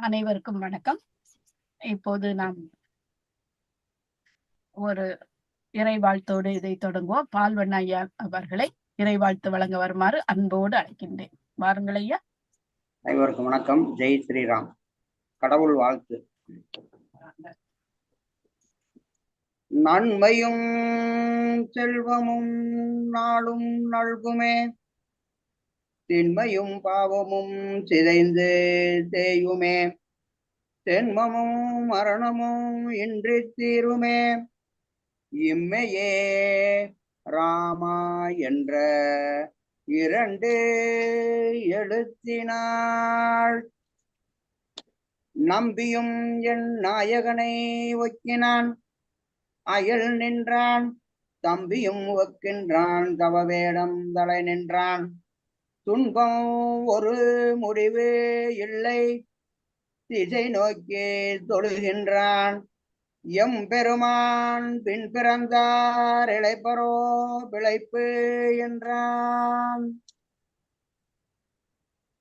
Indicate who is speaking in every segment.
Speaker 1: அனைவருக்கும் வணக்கம். இப்போது நாம் ஒரு இறைவாழ்த்தோடு இதை தொடங்குவோம். பால்வண்ண ஐயா அவர்களை இறைவாழ்த்து வழங்க வருமாறு அன்போடு அழைக்கின்றேன். வாருங்கள் ஐயா.
Speaker 2: அனைவருக்கும் வணக்கம். ஜெய் ஸ்ரீராம். கடவுள் வாழ்த்து. நன்மையும் செல்வமும் நாளும் நல்குமே, திண்மையும் பாவமும் சிதைந்து தேயுமே, தென்மமும் மரணமும் இன்றி தீருமே, இம்மையே ராமா என்ற இரண்டு எழுத்தினாள். நம்பியும் என் நாயகனை ஒக்கினான், அயல் நின்றான், தம்பியும் ஒக்கின்றான், தவவேடம் தலை நின்றான், துன்பம் ஒரு முடிவு இல்லை, திசை நோக்கி தொழுகின்றான், எம் பெருமான் பின் பிறந்தார் இளைப்பரோ பிழைப்பு என்றான்.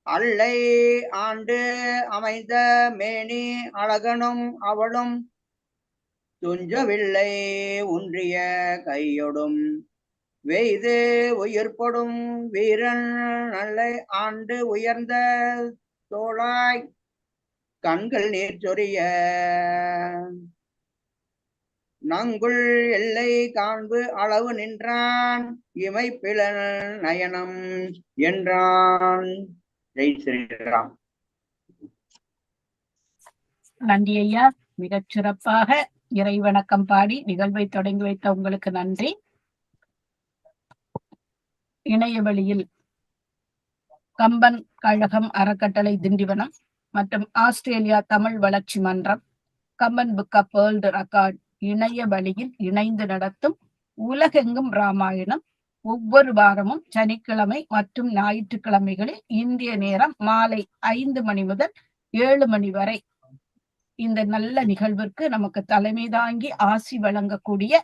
Speaker 2: அல்லை ஆண்டு அமைந்த மேனி அழகனும் அவளும் துஞ்சவில்லை ஒன்றிய கையொடும், வெய்து உயிர்ப்படும் வீரன் நல்லை ஆண்டு உயர்ந்த தோளாய், கண்கள் நீர் சொரிய நங்குள் எல்லை காண்பு அளவு நின்றான், இமைப்பில நயனம் என்றான். ஜெய் ஸ்ரீராம்.
Speaker 1: நன்றி ஐயா. மிகச் சிறப்பாக இறை வணக்கம் பாடி நிகழ்வை தொடங்கி வைத்த உங்களுக்கு நன்றி. இணைய வழியில் கம்பன் கழகம் அறக்கட்டளை திண்டிவனம் மற்றும் ஆஸ்திரேலியா தமிழ் வளர்ச்சி மன்றம், Kamban book of world record இணைய வழியில் இணைந்து நடத்தும் உலகெங்கும் ராமாயணம் ஒவ்வொரு வாரமும் சனிக்கிழமை மற்றும் ஞாயிற்றுக்கிழமைகளில் இந்திய நேரம் மாலை 5 மணி முதல் 7 மணி வரை இந்த நல்ல நிகழ்விற்கு நமக்கு தலைமை தாங்கி ஆசி வழங்கக்கூடிய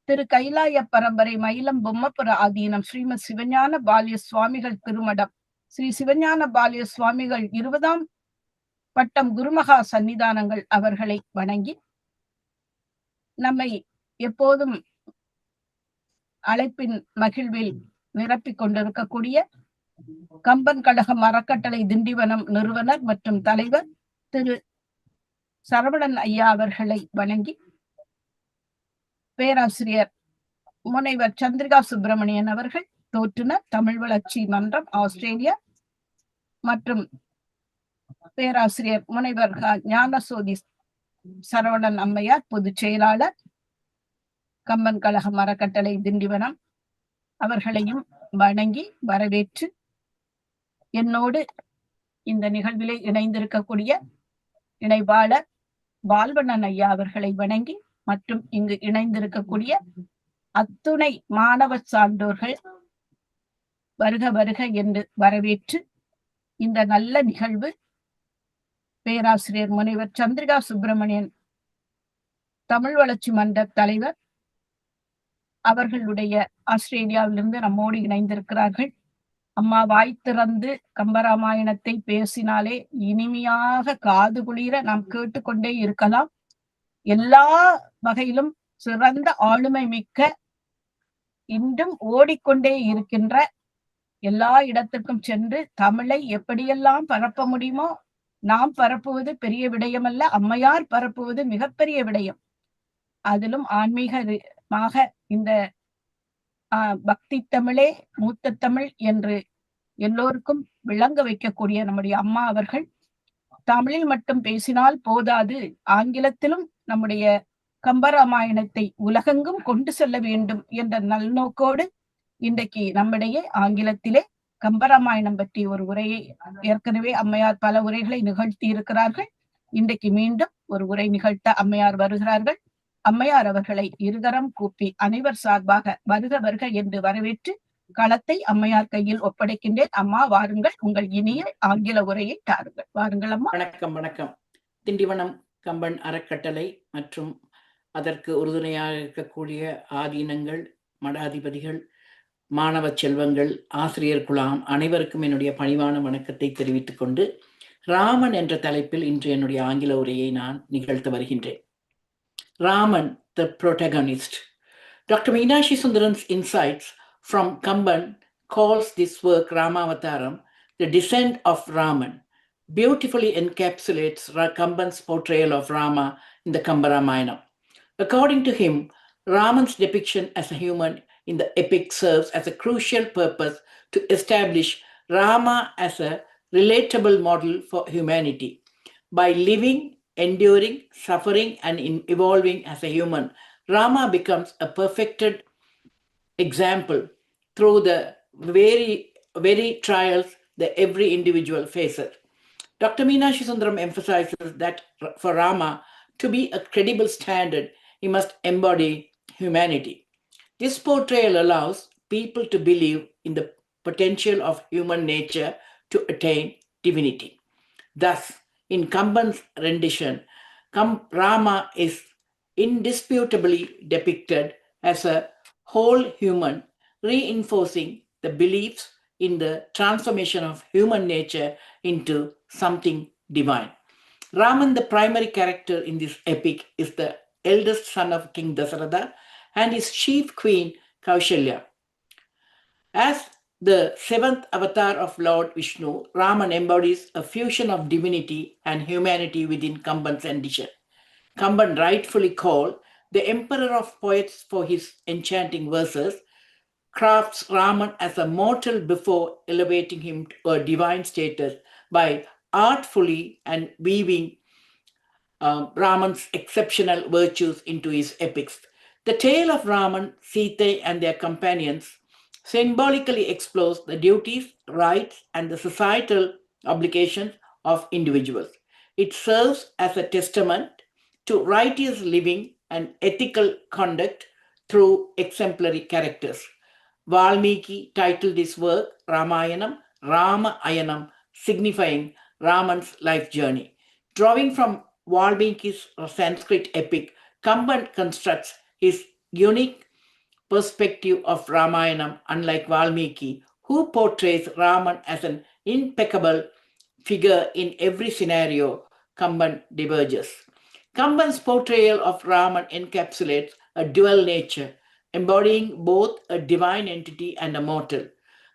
Speaker 1: திரு கைலாய பரம்பரை மயிலம் பொம்மபுர ஆதீனம் ஸ்ரீமத் சிவஞான பால்ய சுவாமிகள் திருமடம் ஸ்ரீ சிவஞான பால்ய சுவாமிகள் 20ஆம் பட்டம் குருமகா சன்னிதானங்கள் அவர்களை வணங்கி, நம்மை எப்போதும் அழைப்பின் மகிழ்வில் நிரப்பிக் கொண்டிருக்கக்கூடிய கம்பன் கழகம் அறக்கட்டளை திண்டிவனம் நிறுவனர் மற்றும் தலைவர் திரு சரவணன் ஐயா அவர்களை வணங்கி, பேராசிரியர் முனைவர் சந்திரிகா சுப்பிரமணியன் அவர்கள் தோற்றுனர் தமிழ் வளர்ச்சி மன்றம் ஆஸ்திரேலியா மற்றும் பேராசிரியர் முனைவர் ஞானசோதி சரவணன் அம்மையார் பொதுச் செயலாளர் கம்பன் கழகம் அறக்கட்டளை திண்டிவனம் அவர்களையும் வணங்கி வரவேற்று, என்னோடு இந்த நிகழ்விலே இணைந்திருக்கக்கூடிய இணைவாளர் பால்வண்ணன் ஐயா அவர்களை வணங்கி மற்றும் இங்கு இணைந்திருக்கக்கூடிய அத்துணை மாணவ சான்றோர்கள் வருக வருக என்று வரவேற்று, இந்த நல்ல நிகழ்வு பேராசிரியர் முனைவர் சந்திரிகா சுப்பிரமணியன் தமிழ் வளர்ச்சி மன்ற தலைவர் அவர்களுடைய ஆஸ்திரேலியாவிலிருந்து நம்மோடு இணைந்திருக்கிறார்கள். அம்மா வாய் திறந்து கம்பராமாயணத்தை பேசினாலே இனிமையாக காது குளிர நாம் கேட்டுக்கொண்டே இருக்கலாம். எல்லா வகையிலும் சிறந்த ஆளுமை மிக்க, இன்றும் ஓடிக்கொண்டே இருக்கின்ற, எல்லா இடத்துக்கும் சென்று தமிழை எப்படியெல்லாம் பரப்ப முடியுமோ நாம் பரப்புவது பெரிய விடயமல்ல, அம்மையார் பரப்புவது மிகப்பெரிய விடயம். அதிலும் ஆன்மீகமாக இந்த பக்தி தமிழே மூத்த தமிழ் என்று எல்லோருக்கும் விளங்க வைக்கக்கூடிய நம்முடைய அம்மா அவர்கள் தமிழில் மட்டும் பேசினால் போதாது, ஆங்கிலத்திலும் நம்முடைய கம்பராமாயணத்தை உலகெங்கும் கொண்டு செல்ல வேண்டும் என்ற நல்நோக்கோடு இன்றைக்கு நம்மிடையே ஆங்கிலத்திலே கம்பராமாயணம் பற்றி ஒரு உரையை ஏற்கனவே அம்மையார் பல உரைகளை நிகழ்த்தி இருக்கிறார்கள். இன்றைக்கு மீண்டும் ஒரு உரை நிகழ்த்த அம்மையார் வருகிறார்கள். அம்மையார் அவர்களை இருகரம் கூப்பி அனைவர் சார்பாக வருக வருக என்று வரவேற்று களத்தை அம்மையார் கையில் ஒப்படைக்கின்றேன். அம்மா வாருங்கள், உங்கள் இனிய ஆங்கில உரையை தாருங்கள். வாருங்கள் அம்மா.
Speaker 3: வணக்கம். வணக்கம். திண்டிவனம் கம்பன் அறக்கட்டளை மற்றும் அதற்கு உறுதுணையாக இருக்கக்கூடிய ஆதீனங்கள், மடாதிபதிகள், மாணவ செல்வங்கள், ஆசிரியர் குழாம் அனைவருக்கும் என்னுடைய பணிவான வணக்கத்தை தெரிவித்துக் கொண்டு, ராமன் என்ற தலைப்பில் இன்று என்னுடைய ஆங்கில உரையை நான் நிகழ்த்த வருகின்றேன். Raman, the protagonist. Dr. Meenakshi Sundaram's insights from Kamban calls this work Ramavataram, the descent of Raman, beautifully encapsulates Kamban's portrayal of Rama in the Kamba Ramayana. According to him, Raman's depiction as a human in the epic serves as a crucial purpose to establish Rama as a relatable model for humanity. By living, enduring, suffering, and evolving as a human, Rama becomes a perfected example through the very trials that every individual faces. Dr. Meenakshi Sundaram emphasizes that for Rama to be a credible standard, he must embody humanity. This portrayal allows people to believe in the potential of human nature to attain divinity. Thus, in Kamban's rendition, Rama is indisputably depicted as a whole human, reinforcing the beliefs in the transformation of human nature into something divine. Raman, the primary character in this epic, is the eldest son of King Dasaratha and his chief queen Kaushalya. As the seventh avatar of Lord Vishnu, Raman embodies a fusion of divinity and humanity within Kamban's rendition. Kamban, rightfully called the emperor of poets for his enchanting verses, crafts Raman as a mortal before elevating him to a divine status by artfully and weaving Raman's exceptional virtues into his epics. The tale of Raman, Sita, and their companions symbolically explores the duties, rights, and the societal obligations of individuals. It serves as a testament to righteous living and ethical conduct through exemplary characters. Valmiki titled this work Ramayanam, Rama Ayanam, signifying Raman's life journey. Drawing from Valmiki's Sanskrit epic, Kamban constructs his unique perspective of Ramayanam, unlike Valmiki, who portrays Raman as an impeccable figure in every scenario. Kamban diverges. Kamban's portrayal of Raman encapsulates a dual nature, embodying both a divine entity and a mortal.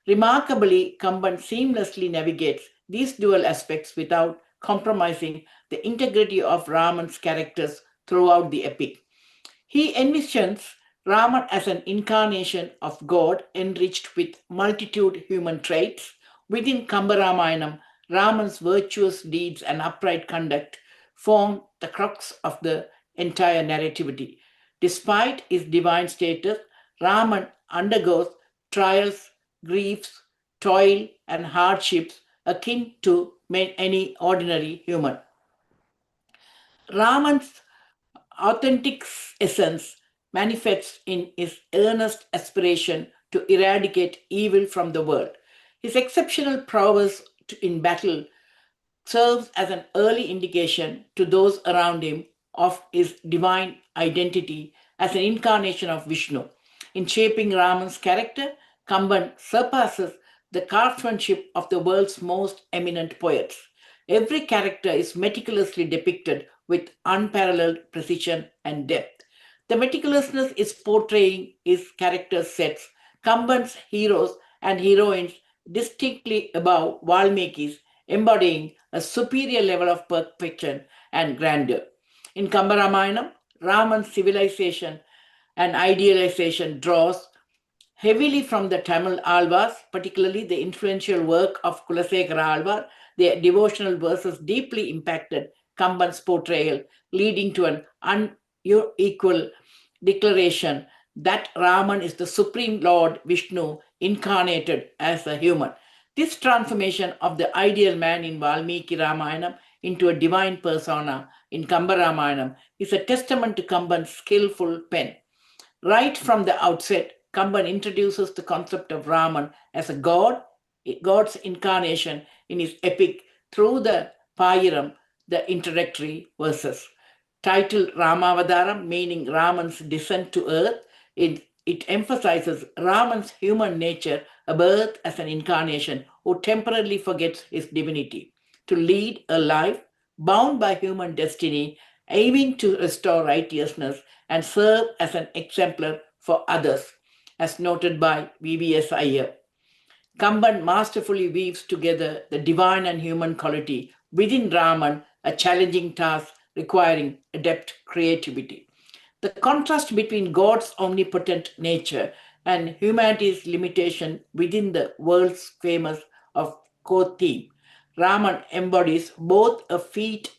Speaker 3: Remarkably, Kamban seamlessly navigates these dual aspects without compromising the integrity of Raman's characters throughout the epic. He envisions Raman as an incarnation of God enriched with multitude human traits. Within Kamba Ramayanam, Raman's virtuous deeds and upright conduct form the crux of the entire narrativity. Despite his divine status, Raman undergoes trials, griefs, toil, and hardships akin to any ordinary human. Raman's authentic essence manifests in his earnest aspiration to eradicate evil from the world. His exceptional prowess in battle serves as an early indication to those around him of his divine identity as an incarnation of Vishnu. In shaping Raman's character, Kamban surpasses the craftsmanship of the world's most eminent poets. Every character is meticulously depicted with unparalleled precision and depth. The meticulousness is portraying his character sets Kamban's heroes and heroines distinctly above Valmiki's, embodying a superior level of perfection and grandeur. In Kamba Ramayanam, Raman's civilization and idealization draws heavily from the Tamil Alvars, particularly the influential work of Kulasekara Alvar. Their devotional verses deeply impacted Kamban's portrayal, leading to an unequal declaration that Raman is the supreme Lord Vishnu incarnated as a human. This transformation of the ideal man in Valmiki Ramayanam into a divine persona in Kamba Ramayanam is a testament to Kamban's skillful pen. Right from the outset, Kamban introduces the concept of Raman as a god, God's incarnation in his epic through the Payiram, the introductory verses. Titled Ramavadaram, meaning Raman's descent to earth, it emphasizes Raman's human nature, a birth as an incarnation who temporarily forgets his divinity. to lead a life bound by human destiny, aiming to restore righteousness and serve as an exemplar for others, as noted by VVS Iyer. Kamban masterfully weaves together the divine and human quality within Raman, a challenging task requiring adept creativity. The contrast between God's omnipotent nature and humanity's limitation within the world's famous of core theme. Raman embodies both a feat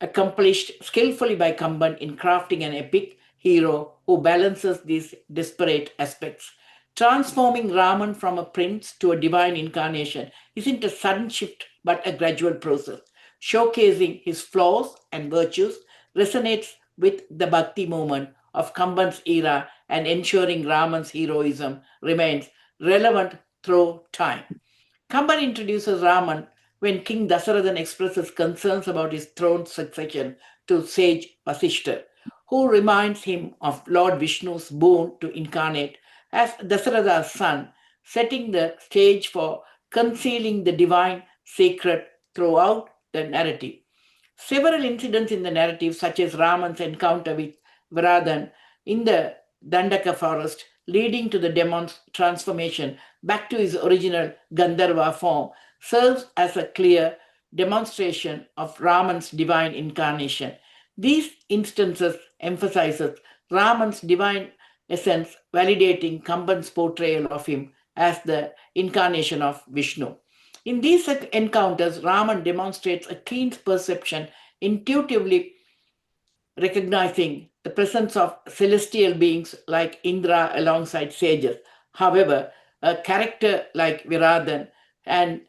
Speaker 3: accomplished skillfully by Kamban in crafting an epic hero who balances these disparate aspects. Transforming Raman from a prince to a divine incarnation isn't a sudden shift but a gradual process. Showcasing his flaws and virtues resonates with the Bhakti movement of Kamban's era and ensuring Raman's heroism remains relevant through time. Kamban introduces Raman when King Dasarathan expresses concerns about his throne succession to sage Vasishta, who reminds him of Lord Vishnu's boon to incarnate as Dasaratha's son, setting the stage for concealing the divine secret throughout the narrative. Several incidents in the narrative, such as Raman's encounter with Varadan in the Dandaka forest, leading to the demon's transformation back to his original Gandharva form, serves as a clear demonstration of Raman's divine incarnation. These instances emphasizes Raman's divine essence, validating Kamban's portrayal of him as the incarnation of Vishnu. In these encounters, Raman demonstrates a keen perception, intuitively recognizing the presence of celestial beings like Indra alongside sages. However, a character like Viradan and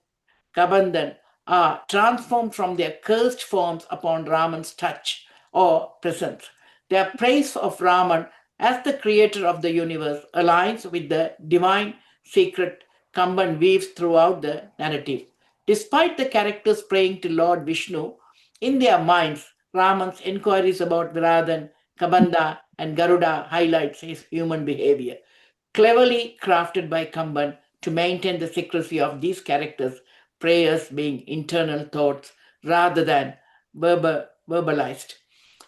Speaker 3: Kabandan are transformed from their cursed forms upon Raman's touch or presence. Their praise of Raman as the creator of the universe aligns with the divine secret Kamban weaves throughout the narrative. Despite the characters praying to Lord Vishnu, in their minds, Raman's inquiries about Viradan, Kabanda, and Garuda highlights his human behavior. Cleverly crafted by Kamban to maintain the secrecy of these characters, prayers being internal thoughts rather than verbalized.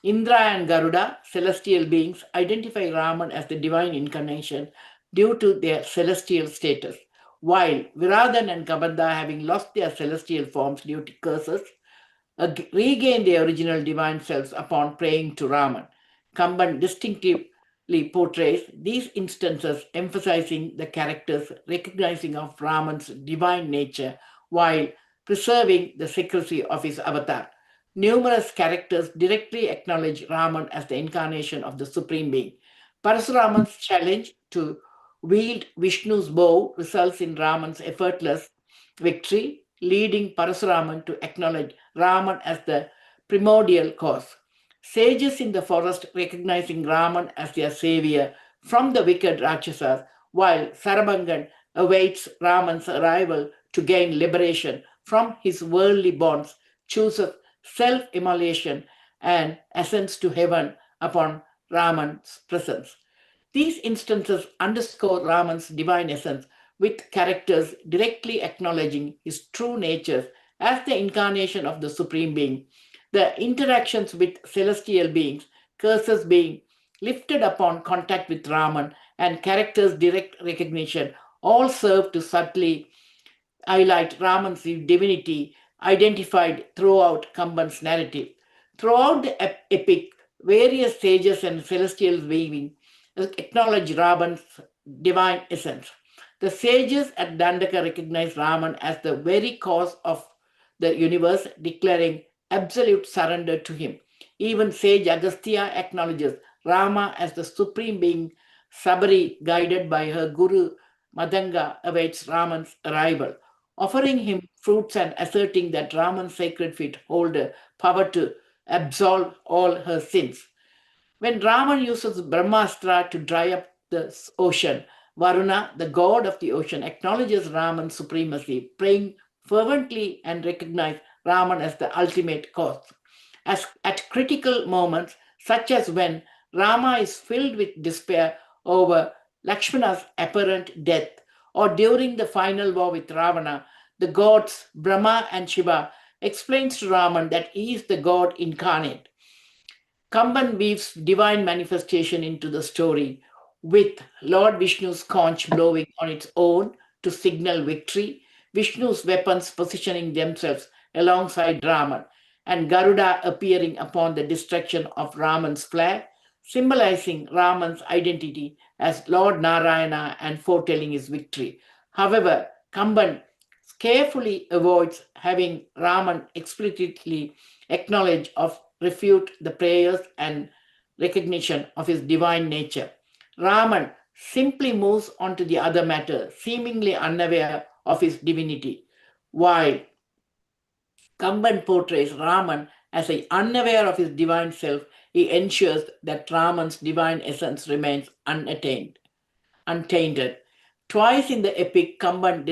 Speaker 3: Indra and Garuda, celestial beings, identify Raman as the divine incarnation due to their celestial status, while Viradan and Kabanda, having lost their celestial forms due to curses, regain their original divine selves upon praying to Raman. Kamban distinctively portrays these instances, emphasizing the characters' recognizing of Raman's divine nature while preserving the secrecy of his avatar. Numerous characters directly acknowledge Raman as the incarnation of the Supreme Being. Parasuraman's challenge to wield Vishnu's bow results in Raman's effortless victory, leading Parasuraman to acknowledge Raman as the primordial cause. Sages in the forest recognizing Raman as their savior from the wicked Rakshasas, while Sarabangan awaits Raman's arrival to gain liberation from his worldly bonds, chooses self-immolation and ascends to heaven upon Raman's presence. These instances underscore Raman's divine essence, with characters directly acknowledging his true nature as the incarnation of the Supreme Being. The interactions with celestial beings, curses being lifted upon contact with Raman, and characters' direct recognition all serve to subtly highlight Raman's divinity identified throughout Kamban's narrative. Throughout the epic, various sages and celestial beings acknowledge Raman's divine essence. The sages at Dandaka recognize Raman as the very cause of the universe, declaring absolute surrender to him. Even sage Agastya acknowledges Rama as the supreme being. Sabari, guided by her guru Madanga, awaits Raman's arrival, offering him fruits and asserting that Raman's sacred feet hold the power to absolve all her sins. When Raman uses Brahmastra to dry up the ocean, Varuna, the god of the ocean, acknowledges Raman's supremacy, praying fervently and recognizes Raman as the ultimate cause. As at critical moments, such as when Rama is filled with despair over Lakshmana's apparent death, or during the final war with Ravana, the gods Brahma and Shiva explains to Raman that he is the God incarnate. Kamban weaves divine manifestation into the story, with Lord Vishnu's conch blowing on its own to signal victory, Vishnu's weapons positioning themselves alongside Raman, and Garuda appearing upon the destruction of Raman's flag, symbolizing Raman's identity as Lord Narayana and foretelling his victory. However, Kamban carefully avoids having Raman explicitly acknowledge or refute the prayers and recognition of his divine nature. Raman simply moves on to the other matter, seemingly unaware of his divinity, while Kamban portrays Raman as unaware of his divine self. He ensures that Raman's divine essence remains untainted. Twice in the epic, Kamban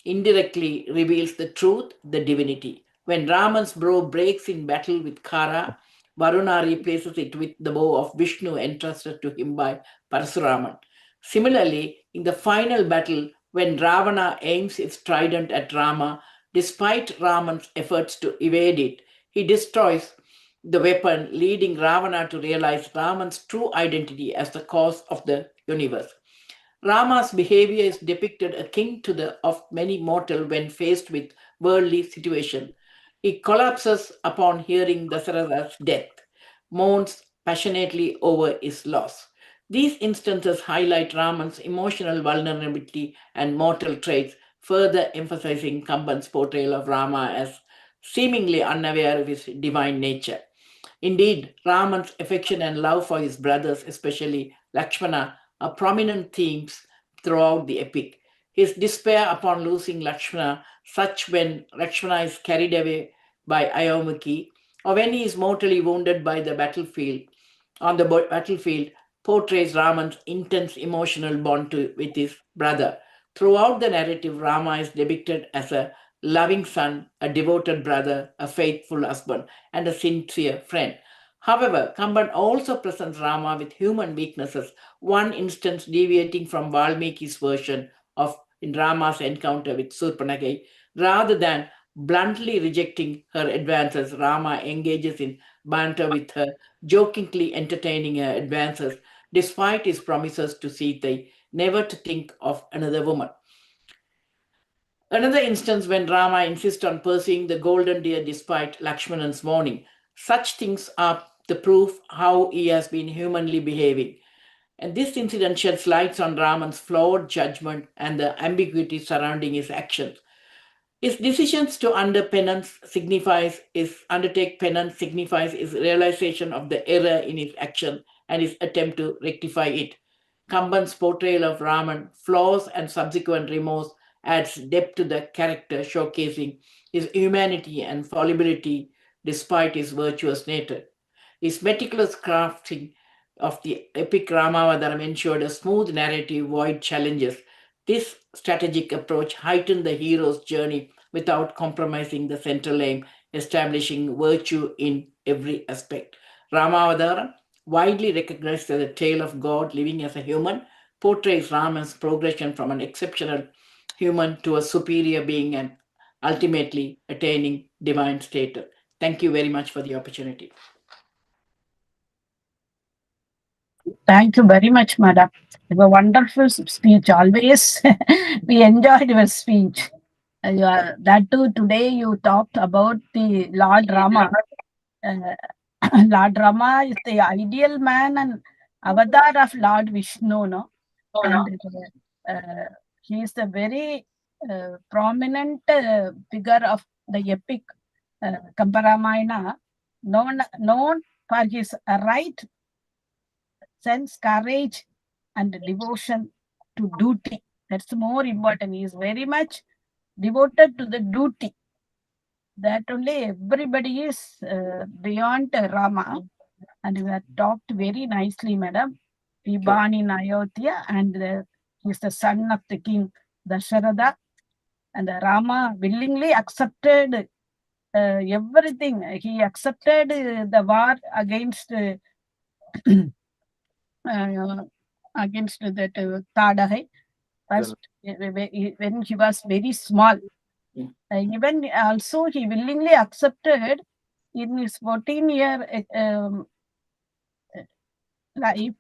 Speaker 3: indirectly reveals the truth, the divinity. When Raman's bow breaks in battle with Kara, Varuna replaces it with the bow of Vishnu entrusted to him by Parasuraman. Similarly, in the final battle, when Ravana aims his trident at Rama, despite Raman's efforts to evade it, he destroys the weapon, leading Ravana to realize Raman's true identity as the cause of the universe. Rama's behavior is depicted akin to the of many mortal when faced with worldly situation. He collapses upon hearing Dasharatha's death, mourns passionately over his loss. These instances highlight Raman's emotional vulnerability and mortal traits, further emphasizing Kamban's portrayal of Rama as seemingly unaware of his divine nature. Indeed, Raman's affection and love for his brothers, especially Lakshmana, are prominent themes throughout the epic. His despair upon losing Lakshmana, such when Lakshmana is carried away by Ayomukhi, or when he is mortally wounded by the battlefield, portrays Raman's intense emotional bond with his brother. Throughout the narrative, Rama is depicted as a loving son, a devoted brother, a faithful husband, and a sincere friend. However, Kamban also presents Rama with human weaknesses, one instance deviating from Valmiki's version of in Rama's encounter with Surpanagai. Rather than bluntly rejecting her advances, Rama engages in banter with her, jokingly entertaining her advances, despite his promises to Sita never to think of another woman. Another instance when Rama insists on pursuing the golden deer despite Lakshmanan's warning. Such things are the proof how he has been humanly behaving. And this incident sheds light on Raman's flawed judgment and the ambiguity surrounding his actions. His decisions to undertake penance signifies his realization of the error in his action and his attempt to rectify it. Kamban's portrayal of Raman, flaws and subsequent remorse adds depth to the character, showcasing his humanity and fallibility despite his virtuous nature. His meticulous crafting of the epic Ramavadaram ensured a smooth narrative void challenges. This strategic approach heightened the hero's journey without compromising the central aim, establishing virtue in every aspect. Ramavadaram, widely recognized as a tale of God living as a human, portrays Raman's progression from an exceptional human to a superior being and ultimately attaining divine status. Thank you very much for the opportunity.
Speaker 1: Thank you very much, madam. It was a wonderful speech. Always we enjoyed your speech. That too, today you talked about the Lord Rama. Lord Rama is the ideal man and avatar of Lord Vishnu, no? And he is a very prominent figure of the epic Kambaramayana, known for his right sense, courage, and devotion to duty. That's more important. He is very much devoted to the duty. That only everybody is beyond Rama. And we have talked very nicely, madam. He born in Ayodhya and he's the son of the king Dasharatha. And Rama willingly accepted everything. He accepted the war against that Tadahai. First, when he was very small, Even also he willingly accepted in his 14-year life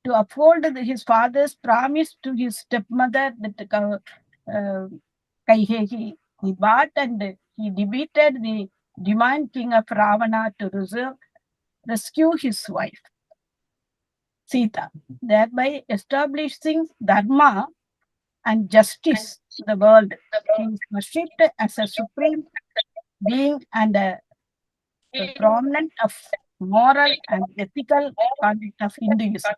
Speaker 1: to uphold his father's promise to his stepmother, that Kaihehi. He bought and he defeated the demon king of Ravana to rescue his wife Sita, thereby establishing dharma and justice to the world. He is worshipped as a supreme being and a prominent of moral and ethical conduct of Hinduism.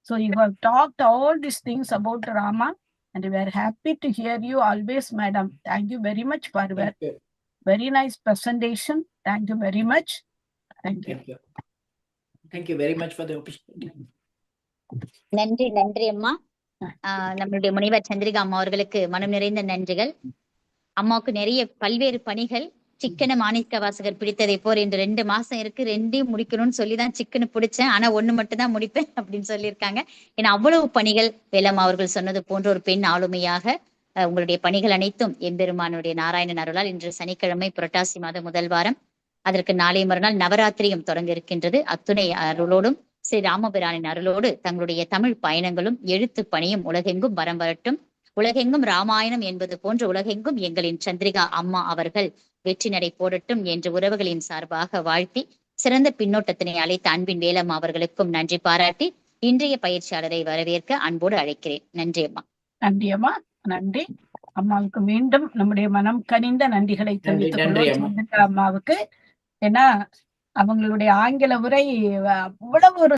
Speaker 1: So you have talked all these things about Rama, and we are happy to hear you always, madam. Thank you very much for your very nice presentation. Thank you very much. Thank you.
Speaker 3: Thank you very much for the opportunity.
Speaker 4: நன்றி நன்றி அம்மா. நம்மளுடைய முனைவர் சந்திரிகா அம்மா அவர்களுக்கு மனம் நிறைந்த நன்றிகள். அம்மாவுக்கு நிறைய பல்வேறு பணிகள். சிக்கன மாணிக்க வாசகர் பிடித்ததை போர் என்று 2 மாசம் இருக்கு, 2ஐயும் முடிக்கணும்னு சொல்லிதான் சிக்கனு பிடிச்சேன். ஆனா 1 மட்டும் தான் முடிப்பேன் அப்படின்னு சொல்லியிருக்காங்க. ஏன்னா அவ்வளவு பணிகள். வேலம்மா அவர்கள் சொன்னது போன்ற ஒரு பெண் ஆளுமையாக உங்களுடைய பணிகள் அனைத்தும் எம்பெருமானுடைய நாராயணன் அருளால் இன்று சனிக்கிழமை புரட்டாசி மாத முதல் வாரம், அதற்கு நாளை மறுநாள் நவராத்திரியும் தொடங்க இருக்கின்றது. அத்துணை அருளோடும் ஸ்ரீ ராமபிரானின் அருளோடு தங்களுடைய தமிழ் பயணங்களும் எழுத்து பணியும் உலகெங்கும் வரம் வரட்டும். உலகெங்கும் ராமாயணம் என்பது போன்ற உலகெங்கும் எங்களின் சந்திரிகா அம்மா அவர்கள் வெற்றி நடை போடட்டும் என்று உறவுகளின் சார்பாக வாழ்த்தி, சிறந்த பின்னோட்டத்தினை அழைத்த அன்பின் வேலம்மா அவர்களுக்கும் நன்றி பாராட்டி இன்றைய பயிற்சியாளரை வரவேற்க அன்போடு அழைக்கிறேன். நன்றி அம்மா.
Speaker 1: நன்றி அம்மா. நன்றி அம்மாவுக்கு மீண்டும் நம்முடைய மனம் கனிந்த நன்றிகளை தெரிவித்துக் கொள்வோம் சந்திரிகா அம்மாவுக்கு. ஏன்னா அவங்களுடைய ஆங்கில உரை அவ்வளவு ஒரு